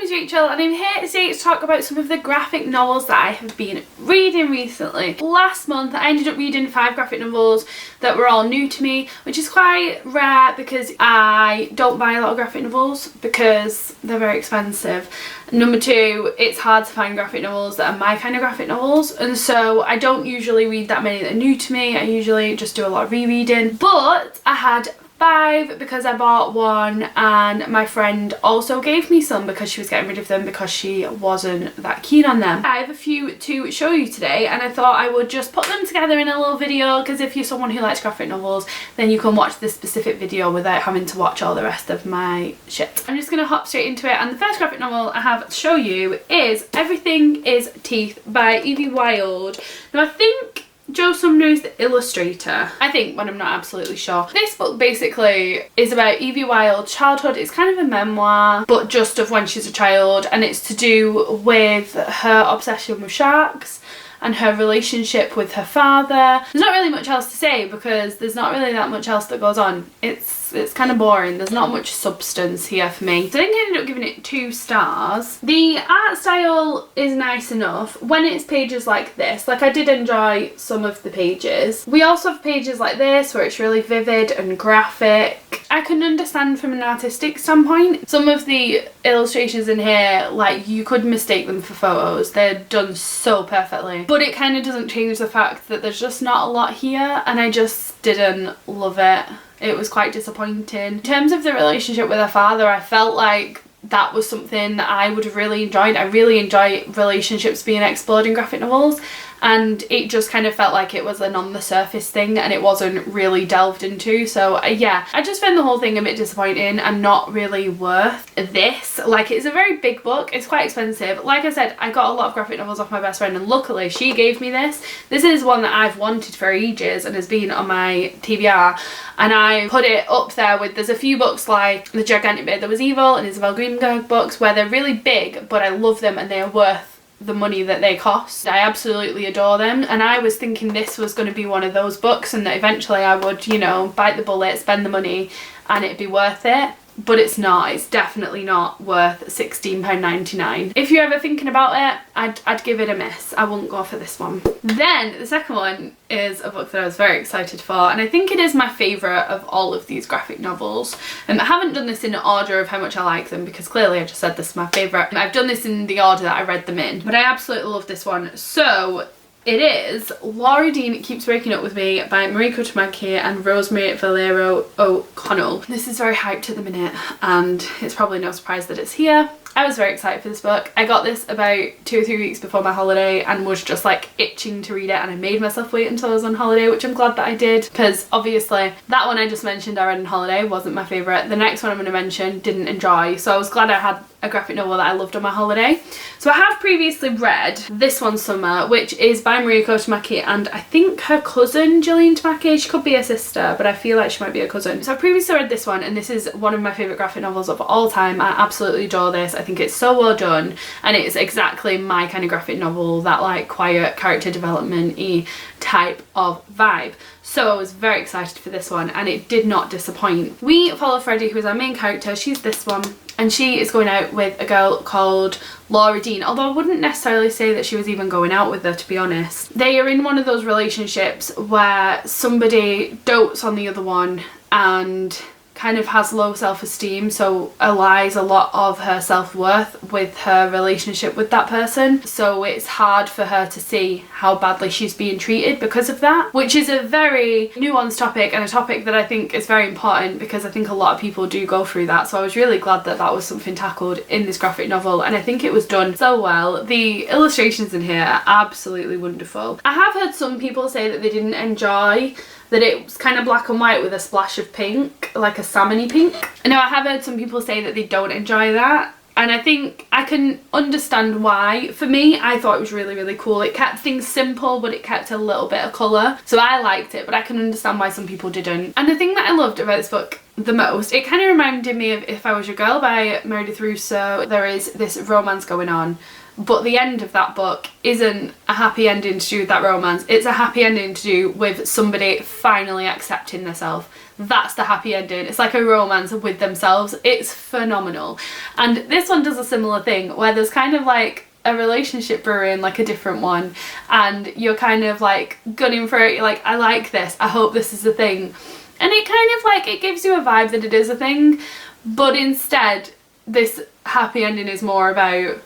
is Rachel and I'm here today to talk about some of the graphic novels that I have been reading recently. Last month I ended up reading 5 graphic novels that were all new to me, which is quite rare because I don't buy a lot of graphic novels because they're very expensive. Number 2, it's hard to find graphic novels that are my kind of graphic novels, and so I don't usually read that many that are new to me. I usually just do a lot of rereading, but I had 5 because I bought one and my friend also gave me some because she was getting rid of them because she wasn't that keen on them. I have a few to show you today and I thought I would just put them together in a little video because if you're someone who likes graphic novels then you can watch this specific video without having to watch all the rest of my shit. I'm just gonna hop straight into it, and the first graphic novel I have to show you is Everything is Teeth by Evie Wyld. Now I think Joe Sumner is the illustrator, I think, but I'm not absolutely sure. This book basically is about Evie Wyld's childhood. It's kind of a memoir, but just of when she's a child, and it's to do with her obsession with sharks and her relationship with her father. There's not really much else to say because there's not really that much else that goes on. It's kind of boring. There's not much substance here for me. So I think I ended up giving it 2 stars. The art style is nice enough when it's pages like this. Like, I did enjoy some of the pages. We also have pages like this where it's really vivid and graphic. I can understand from an artistic standpoint. Some of the illustrations in here, like, you could mistake them for photos. They're done so perfectly. But it kind of doesn't change the fact that there's just not a lot here, and I just didn't love it. It was quite disappointing. In terms of the relationship with her father, I felt like that was something that I would have really enjoyed. I really enjoy relationships being explored in graphic novels, and it just kind of felt like it was an on the surface thing and it wasn't really delved into. So yeah, I just found the whole thing a bit disappointing and not really worth this. Like, it's a very big book, it's quite expensive. Like I said, I got a lot of graphic novels off my best friend and luckily she gave me this. This is one that I've wanted for ages and has been on my TBR, and I put it up there with, there's a few books like The Gigantic Maid That Was Evil and Isabel Greenberg books where they're really big but I love them and they are worth the money that they cost. I absolutely adore them, and I was thinking this was going to be one of those books and that eventually I would, you know, bite the bullet, spend the money and it'd be worth it. But it's not. It's definitely not worth £16.99. If you're ever thinking about it, I'd give it a miss. I wouldn't go for this one. Then the second one is a book that I was very excited for, and I think it is my favourite of all of these graphic novels. I haven't done this in order of how much I like them because clearly I just said this is my favourite. I've done this in the order that I read them in, but I absolutely love this one. So it is Laura Dean Keeps Breaking Up With Me by Mariko Tamaki and Rosemary Valero O'Connell. This is very hyped at the minute and it's probably no surprise that it's here. I was very excited for this book. I got this about 2 or 3 weeks before my holiday and was just like itching to read it, and I made myself wait until I was on holiday, which I'm glad that I did because obviously that one I just mentioned I read on holiday wasn't my favourite. The next one I'm going to mention didn't enjoy, so I was glad I had a graphic novel that I loved on my holiday. So I have previously read This One Summer, which is by Mariko Tamaki and I think her cousin Jillian Tamaki. She could be a sister, but I feel like she might be a cousin. So I previously read this one and this is one of my favourite graphic novels of all time. I absolutely adore this. I think it's so well done and it's exactly my kind of graphic novel, that like quiet character development-y type of vibe. So I was very excited for this one and it did not disappoint. We follow Freddie, who is our main character. She's this one, and she is going out with a girl called Laura Dean, although I wouldn't necessarily say that she was even going out with her, to be honest. They are in one of those relationships where somebody dotes on the other one and kind of has low self-esteem, so allies a lot of her self-worth with her relationship with that person. So it's hard for her to see how badly she's being treated because of that, which is a very nuanced topic and a topic that I think is very important because I think a lot of people do go through that. So I was really glad that that was something tackled in this graphic novel, and I think it was done so well. The illustrations in here are absolutely wonderful. I have heard some people say that they didn't enjoy that it was kind of black and white with a splash of pink, like a salmony pink. And now I have heard some people say that they don't enjoy that, and I think I can understand why. For me, I thought it was really, really cool. It kept things simple, but it kept a little bit of colour, so I liked it, but I can understand why some people didn't. And the thing that I loved about this book the most, it kind of reminded me of If I Was Your Girl by Meredith Russo. There is this romance going on, but the end of that book isn't a happy ending to do with that romance. It's a happy ending to do with somebody finally accepting themselves. that's the happy ending. It's like a romance with themselves. It's phenomenal. And this one does a similar thing where there's kind of like a relationship brewing, like a different one, and you're kind of like gunning for it. You're like, I like this, I hope this is a thing. And it kind of like, it gives you a vibe that it is a thing, but instead this happy ending is more about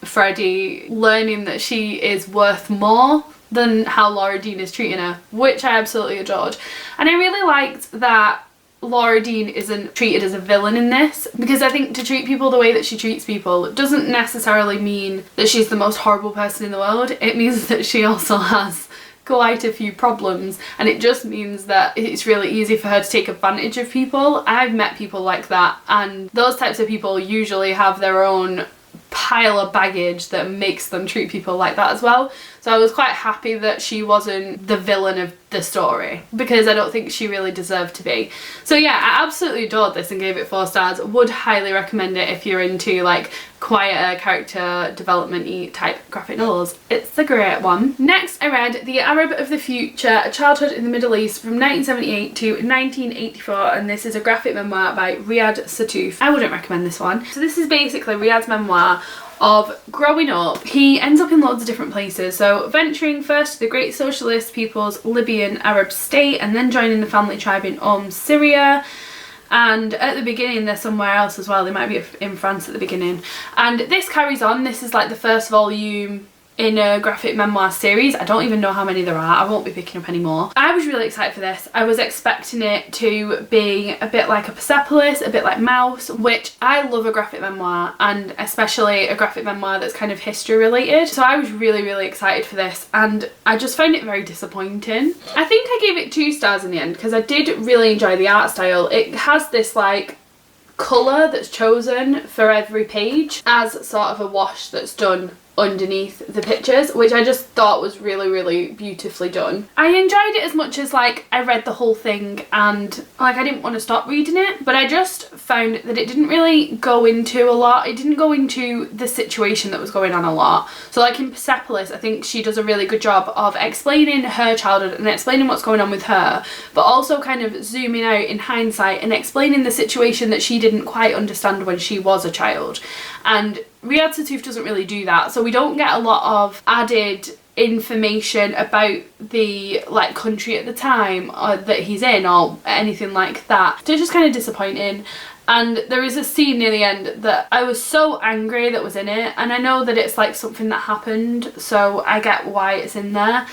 Freddie learning that she is worth more than how Laura Dean is treating her, which I absolutely adored. And I really liked that Laura Dean isn't treated as a villain in this, because I think to treat people the way that she treats people doesn't necessarily mean that she's the most horrible person in the world. It means that she also has quite a few problems, and it just means that it's really easy for her to take advantage of people. I've met people like that, and those types of people usually have their own pile of baggage that makes them treat people like that as well. So I was quite happy that she wasn't the villain of the story, because I don't think she really deserved to be. So yeah, I absolutely adored this and gave it 4 stars. Would highly recommend it if you're into like quieter character development-y type graphic novels. It's a great one. Next I read The Arab of the Future, A Childhood in the Middle East from 1978 to 1984, and this is a graphic memoir by Riyad Sattouf. I wouldn't recommend this one. So this is basically Riyad's memoir of growing up. He ends up in loads of different places, so venturing first to the Great Socialist People's Libyan Arab State, and then joining the family tribe in Syria, and at the beginning they're somewhere else as well. They might be in France at the beginning, and this carries on. This is like the first volume in a graphic memoir series. I don't even know how many there are. I won't be picking up any more. I was really excited for this. I was expecting it to be a bit like a Persepolis, a bit like Mouse, which I love a graphic memoir, and especially a graphic memoir that's kind of history related. So I was really excited for this, and I just found it very disappointing. I think I gave it 2 stars in the end because I did really enjoy the art style. It has this like colour that's chosen for every page as sort of a wash that's done underneath the pictures, which I just thought was really beautifully done. I enjoyed it as much as like I read the whole thing and like I didn't want to stop reading it, but I just found that it didn't really go into a lot. It didn't go into the situation that was going on a lot. So like in Persepolis, I think she does a really good job of explaining her childhood and explaining what's going on with her, but also kind of zooming out in hindsight and explaining the situation that she didn't quite understand when she was a child. And Riyad Sattouf doesn't really do that, so we don't get a lot of added information about the like country at the time that he's in or anything like that. So it's just kind of disappointing. And there is a scene near the end that I was so angry that was in it, and I know that it's like something that happened, so I get why it's in there,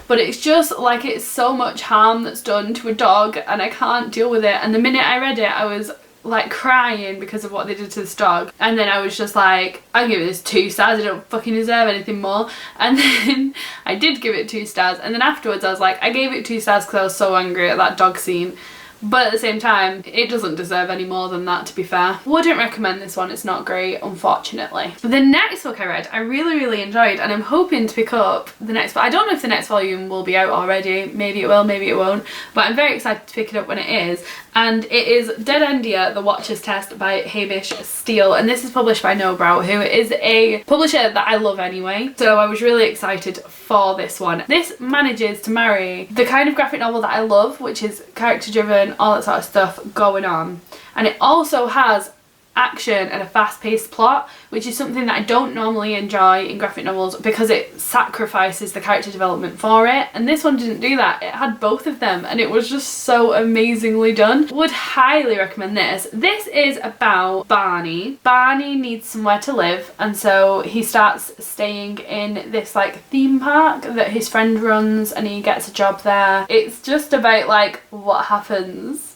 but it's just like it's so much harm that's done to a dog and I can't deal with it. And the minute I read it I was like crying because of what they did to this dog, and then I was just like, I'll give this 2 stars, I don't fucking deserve anything more. And then I did give it 2 stars, and then afterwards I was like, I gave it 2 stars because I was so angry at that dog scene, but at the same time it doesn't deserve any more than that, to be fair. Wouldn't recommend this one, it's not great, unfortunately. The next book I read I really enjoyed, and I'm hoping to pick up the next, but I don't know if the next volume will be out already. Maybe it will, maybe it won't, but I'm very excited to pick it up when it is. And it is Deadendia, The Watcher's Test by Hamish Steele, and this is published by Nobrow, who is a publisher that I love anyway, so I was really excited for this one. This manages to marry the kind of graphic novel that I love, which is character driven, all that sort of stuff going on, and it also has action and a fast-paced plot, which is something that I don't normally enjoy in graphic novels because it sacrifices the character development for it, and this one didn't do that. It had both of them and it was just so amazingly done. Would highly recommend this. This is about Barney. Barney needs somewhere to live, and so he starts staying in this like theme park that his friend runs, and he gets a job there. It's just about like what happens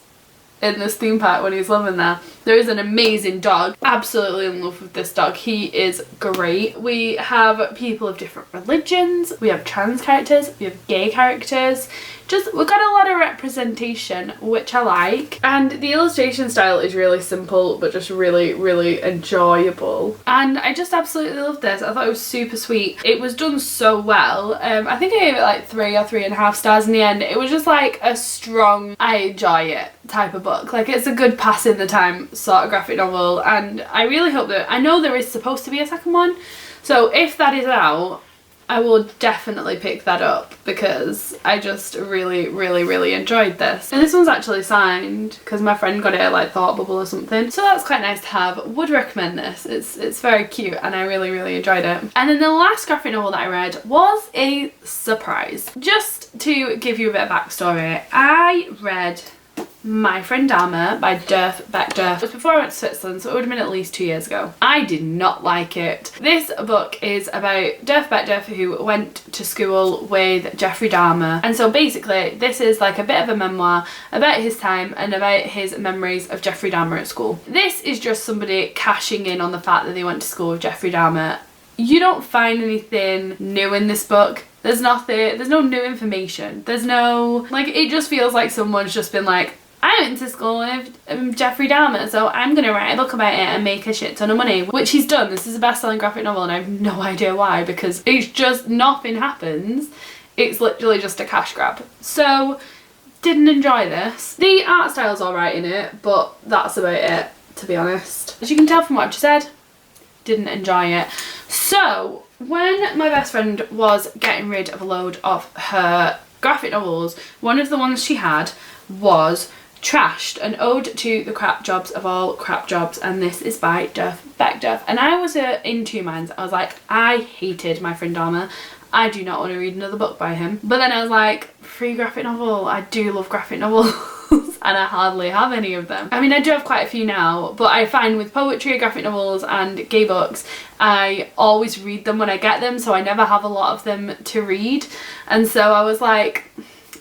in this theme park when he's living there. There is an amazing dog. Absolutely in love with this dog. He is great. We have people of different religions. We have trans characters. We have gay characters. Just, we've got a lot of representation, which I like. And the illustration style is really simple, but just really enjoyable. And I just absolutely loved this. I thought it was super sweet. It was done so well. I think I gave it like 3 or 3.5 stars in the end. It was just like a strong, I enjoy it type of book. Like, it's a good pass in the time sort of graphic novel, and I really hope that, I know there is supposed to be a second one, so if that is out, I will definitely pick that up because I just really enjoyed this. And this one's actually signed because my friend got it at like Thought Bubble or something, so that's quite nice to have. Would recommend this. It's very cute and I really enjoyed it. And then the last graphic novel that I read was a surprise. Just to give you a bit of backstory, I read My Friend Dahmer by Beckderf. It was before I went to Switzerland, so it would have been at least 2 years ago. I did not like it. This book is about Beckderf, who went to school with Jeffrey Dahmer, and so basically this is like a bit of a memoir about his time and about his memories of Jeffrey Dahmer at school. This is just somebody cashing in on the fact that they went to school with Jeffrey Dahmer. You don't find anything new in this book. There's no new information. There's no, like, it just feels like someone's just been like, I went to school with Jeffrey Dahmer, so I'm gonna write a book about it and make a shit ton of money, which he's done. This is a best-selling graphic novel and I have no idea why, because it's just nothing happens. It's literally just a cash grab. So, didn't enjoy this. The art style's alright in it, but that's about it, to be honest. As you can tell from what I've just said, didn't enjoy it. So, when my best friend was getting rid of a load of her graphic novels, one of the ones she had was Trashed, an ode to the crap jobs of all crap jobs, and this is by Beckderf. And I was in two minds. I was like, I hated My Friend Dahmer. I do not want to read another book by him. But then I was like, free graphic novel. I do love graphic novels. And I hardly have any of them. I mean, I do have quite a few now, but I find with poetry, graphic novels and gay books, I always read them when I get them, so I never have a lot of them to read. And so I was like,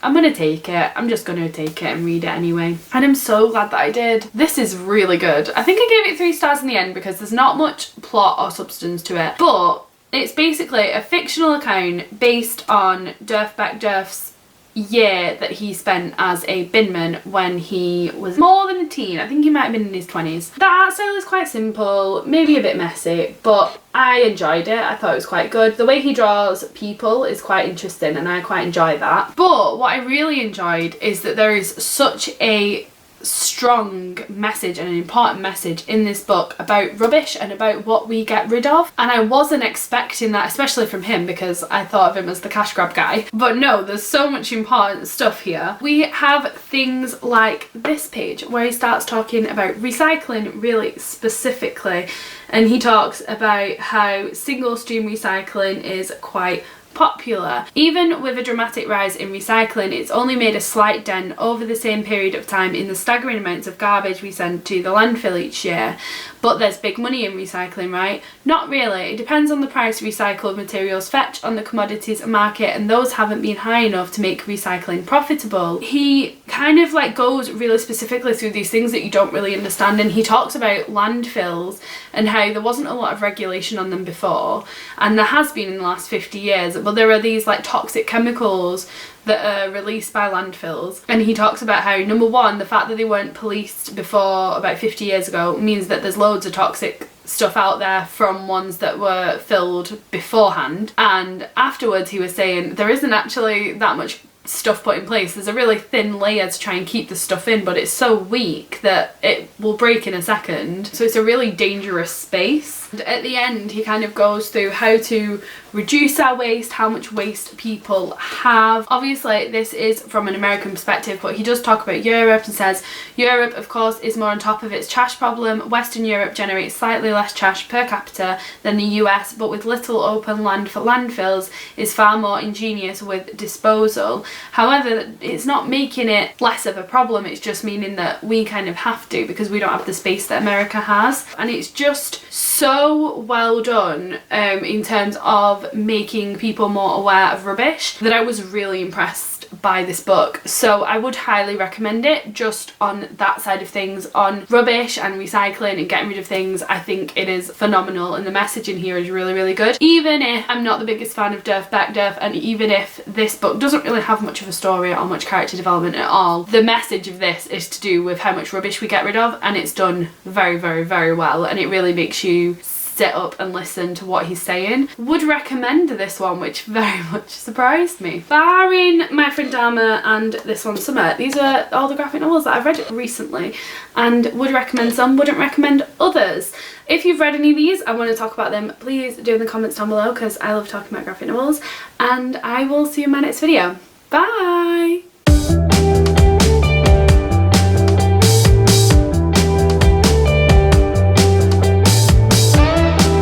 I'm gonna take it. I'm just gonna take it and read it anyway. And I'm so glad that I did. This is really good. I think I gave it 3 stars in the end because there's not much plot or substance to it, but it's basically a fictional account based on Beckderf's year that he spent as a binman when he was more than a teen. I think he might have been in his 20s. The art style is quite simple, maybe a bit messy, but I enjoyed it. I thought it was quite good. The way he draws people is quite interesting and I quite enjoy that. But what I really enjoyed is that there is such a strong message and an important message in this book about rubbish and about what we get rid of, and I wasn't expecting that, especially from him, because I thought of him as the cash grab guy. But no, there's so much important stuff here. We have things like this page where he starts talking about recycling really specifically, and he talks about how single stream recycling is quite popular. Even with a dramatic rise in recycling, it's only made a slight dent over the same period of time in the staggering amounts of garbage we send to the landfill each year. But there's big money in recycling, right? Not really. It depends on the price recycled materials fetch on the commodities market, and those haven't been high enough to make recycling profitable. He kind of like goes really specifically through these things that you don't really understand, and he talks about landfills and how there wasn't a lot of regulation on them before, and there has been in the last 50 years, but there are these like toxic chemicals that are released by landfills, and he talks about how, number one, the fact that they weren't policed before about 50 years ago means that there's loads of toxic stuff out there from ones that were filled beforehand, and afterwards he was saying there isn't actually that much stuff put in place. There's a really thin layer to try and keep the stuff in, but it's so weak that it will break in a second, so it's a really dangerous space. And at the end he kind of goes through how to reduce our waste, how much waste people have. Obviously this is from an American perspective, but he does talk about Europe and says Europe of course is more on top of its trash problem. Western Europe generates slightly less trash per capita than the US, but with little open land for landfills is far more ingenious with disposal. However, it's not making it less of a problem, it's just meaning that we kind of have to, because we don't have the space that America has. And it's just so well done in terms of making people more aware of rubbish that I was really impressed by this book. So I would highly recommend it just on that side of things, on rubbish and recycling and getting rid of things. I think it is phenomenal, and the message in here is really good. Even if I'm not the biggest fan of Beckderf, and even if this book doesn't really have much of a story or much character development at all, the message of this is to do with how much rubbish we get rid of, and it's done very well, and it really makes you sit up and listen to what he's saying. Would recommend this one, which very much surprised me. Barring My Friend Dahmer and this one Summer, these are all the graphic novels that I've read recently, and would recommend some, wouldn't recommend others. If you've read any of these and want to talk about them, please do in the comments down below, because I love talking about graphic novels, and I will see you in my next video. Bye!